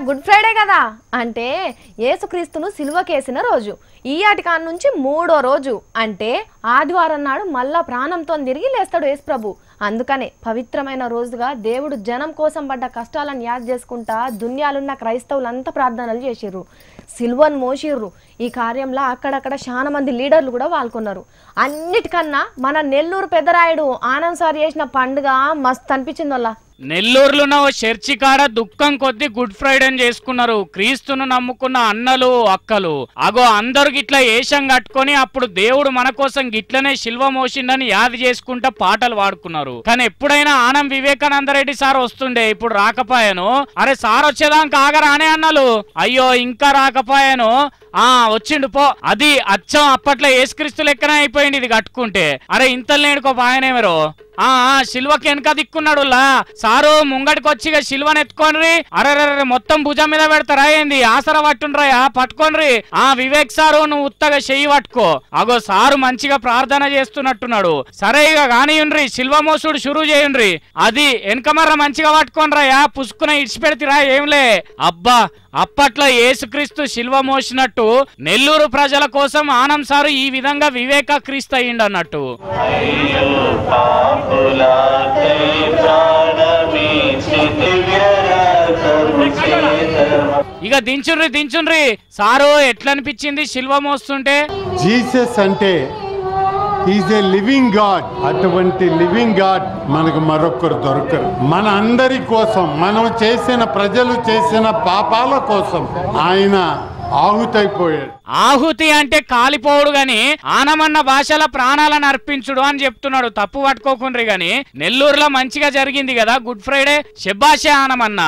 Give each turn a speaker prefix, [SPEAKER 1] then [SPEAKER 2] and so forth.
[SPEAKER 1] Good Friday కదా అంటే యేసుక్రీస్తును సిలువకేసిన రోజు. ఈ ఆటికాన్ నుంచి 3వ రోజు అంటే ఆదివారం నాడు మళ్ళా ప్రాణంతో తిరిగి లేస్తాడు యేసు ప్రభు. అందుకనే పవిత్రమైన రోజుగా దేవుడు జనం కోసం పడ్డ కష్టాలను యాద్ చేసుకుంటా దునియాలున్న క్రైస్తవులంతా ప్రార్థనలు చేసిర్రు, సిలువను మోసిర్రు. ఈ కార్యంలో అక్కడక్కడ చాలా మంది లీడర్లు కూడా పాల్గొన్నారు. అన్నిటికన్నా మన నెల్లూరు పెద్దరాయుడు ఆనంద్ సార్ చేసిన పండుగ మస్తు అనిపించింది వాళ్ళ.
[SPEAKER 2] నెల్లూరులో ఓ చర్చి కాడ దుఃఖం కొద్ది గుడ్ ఫ్రైడే చేసుకున్నారు. క్రీస్తును నమ్ముకున్న అన్నలు అక్కలు అగో అందరు గిట్లా ఏషం కట్టుకొని అప్పుడు దేవుడు మన కోసం గిట్లనే శిల్వ మోసిండని యాది చేసుకుంటా పాటలు పాడుకున్నారు. కానీ ఎప్పుడైనా ఆనం వివేకానంద రెడ్డి సార్ వస్తుండే, ఇప్పుడు రాకపోయాను. అరే సార్ వచ్చేదాకా ఆగరానే అన్నలు, అయ్యో ఇంకా రాకపోయాను. వచ్చిండు పో. అది అచ్చం అప్పట్లో యేసుక్రీస్తు లెక్కనే అయిపోయింది ఇది కట్టుకుంటే. అరే ఇంతలు నేడుకో పాయనేమరో శిల్వకి వెనక దిక్కున్నాడు సారు ముంగడికి వచ్చి శిల్వను ఎత్తుకోనరి. అరే మొత్తం భుజం మీద పెడతారా ఏంది? ఆసరా పట్టుండ్రయా, పట్టుకోనరి. వివేక్ సారు నువ్వు ఉత్తగా చెయ్యి పట్టుకో. అగో సారు మంచిగా ప్రార్థన చేస్తున్నట్టున్నాడు. సరే ఇక కానియుండ్రి, శిల్వ మోసుడు షురూ చేయుండ్రి. అది వెనకమర్ర మంచిగా పట్టుకోనరాయా, పుసుకున ఇడిచిపెడతారా ఏంలే. అబ్బా అప్పట్లో యేసుక్రీస్తు శిల్వ మోసినట్టు నెల్లూరు ప్రజల కోసం ఆనం సారు ఈ విధంగా వివేక క్రీస్తు అయ్యిండు అన్నట్టు. ఇక దించుండ్రి సారు ఎట్లా అనిపించింది శిల్వ మోస్తుంటే?
[SPEAKER 3] జీసస్ అంటే ఈజ్ ఏ లివింగ్ గాడ్. అటువంటి లివింగ్ గాడ్ మనకు మరొకరు దొరకరు. మన అందరి కోసం, మనం చేసిన, ప్రజలు చేసిన పాపాల కోసం ఆయన ఆహుతైపోయాడు.
[SPEAKER 2] ఆహుతి అంటే కాలిపోవుడు గాని ఆనమన్న భాషల ప్రాణాలను అర్పించుడు అని చెప్తున్నాడు. తప్పు పట్టుకోకుండ్రి గాని నెల్లూరులో మంచిగా జరిగింది కదా గుడ్ ఫ్రైడే. శబ్బాషే ఆనమన్న.